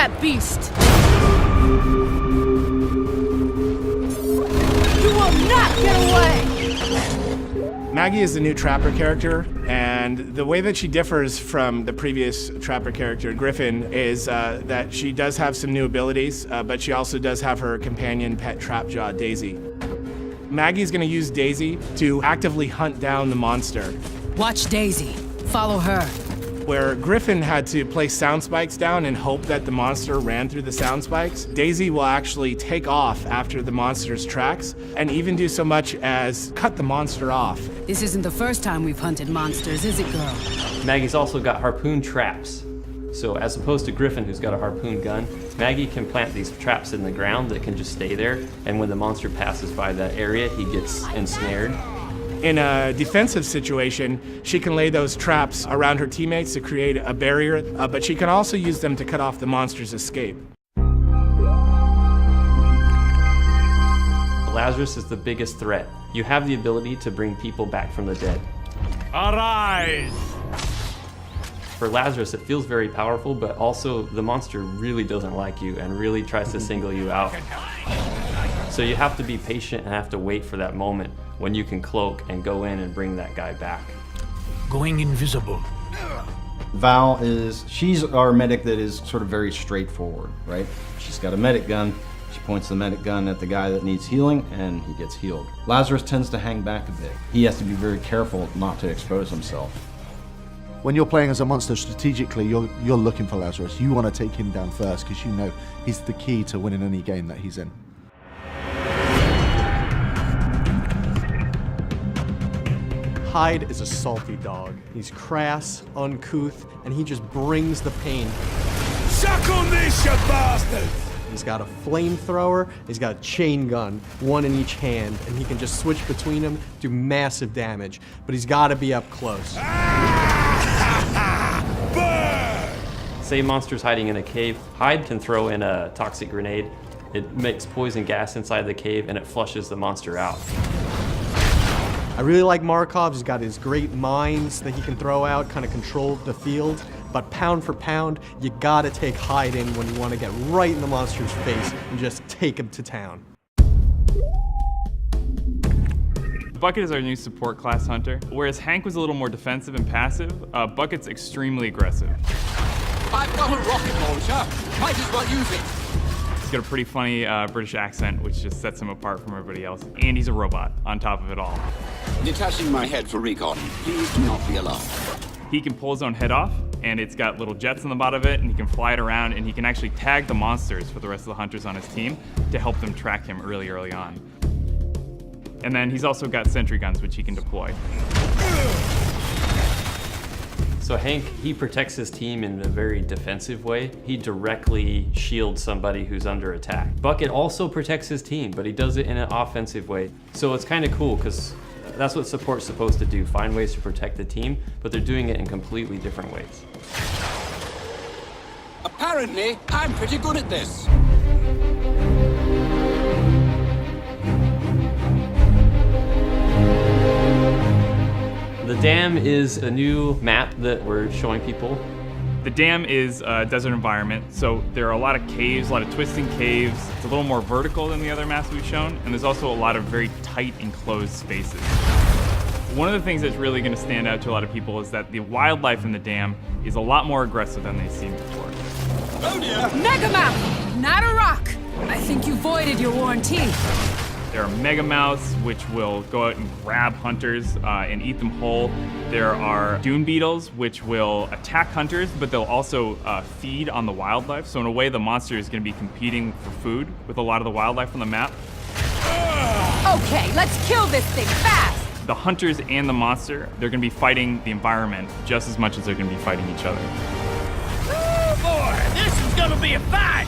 that beast! You will not get away! Maggie is the new Trapper character, and the way that she differs from the previous Trapper character, Griffin, is that she does have some new abilities, but she also does have her companion pet Trapjaw, Daisy. Maggie's gonna use Daisy to actively hunt down the monster. Watch Daisy. Follow her. Where Griffin had to place sound spikes down and hope that the monster ran through the sound spikes, Daisy will actually take off after the monster's tracks and even do so much as cut the monster off. This isn't the first time we've hunted monsters, is it, girl? Maggie's also got harpoon traps. So as opposed to Griffin, who's got a harpoon gun, Maggie can plant these traps in the ground that can just stay there, and when the monster passes by that area, he gets ensnared. In a defensive situation, she can lay those traps around her teammates to create a barrier, but she can also use them to cut off the monster's escape. Lazarus is the biggest threat. You have the ability to bring people back from the dead. Arise! For Lazarus, it feels very powerful, but also the monster really doesn't like you and really tries to single you out. So you have to be patient and have to wait for that moment when you can cloak and go in and bring that guy back. Going invisible. Val she's our medic that is sort of very straightforward, right? She's got a medic gun. She points the medic gun at the guy that needs healing, and he gets healed. Lazarus tends to hang back a bit. He has to be very careful not to expose himself. When you're playing as a monster strategically, you're looking for Lazarus. You want to take him down first because you know he's the key to winning any game that he's in. Hyde is a salty dog. He's crass, uncouth, and he just brings the pain. Suck on this, you bastard! He's got a flamethrower, he's got a chain gun, one in each hand, and he can just switch between them, do massive damage. But he's got to be up close. Say monster's hiding in a cave, Hyde can throw in a toxic grenade. It makes poison gas inside the cave and it flushes the monster out. I really like Markov. He's got his great mines that he can throw out, kind of control the field. But pound for pound, you gotta take Hyde in when you want to get right in the monster's face and just take him to town. Bucket is our new support class hunter. Whereas Hank was a little more defensive and passive, Bucket's extremely aggressive. I've got a rocket launcher. Might as well use it. He's got a pretty funny British accent, which just sets him apart from everybody else. And he's a robot on top of it all. Detaching my head for recon. Please do not be alarmed. He can pull his own head off, and it's got little jets on the bottom of it, and he can fly it around, and he can actually tag the monsters for the rest of the hunters on his team to help them track him early on. And then he's also got sentry guns, which he can deploy. So Hank, he protects his team in a very defensive way. He directly shields somebody who's under attack. Bucket also protects his team, but he does it in an offensive way. So it's kind of cool, because that's what support's supposed to do, find ways to protect the team, but they're doing it in completely different ways. Apparently, I'm pretty good at this. The Dam is a new map that we're showing people. The dam is a desert environment, so there are a lot of caves, a lot of twisting caves. It's a little more vertical than the other maps we've shown, and there's also a lot of very tight enclosed spaces. One of the things that's really going to stand out to a lot of people is that the wildlife in the dam is a lot more aggressive than they've seen before. Oh dear! Megamouth, not a rock. I think you voided your warranty. There are megamouths, which will go out and grab hunters and eat them whole. There are dune beetles, which will attack hunters, but they'll also feed on the wildlife. So in a way, the monster is going to be competing for food with a lot of the wildlife on the map. Okay, let's kill this thing fast. The hunters and the monster, they're going to be fighting the environment just as much as they're going to be fighting each other. Oh boy, this is going to be a fight!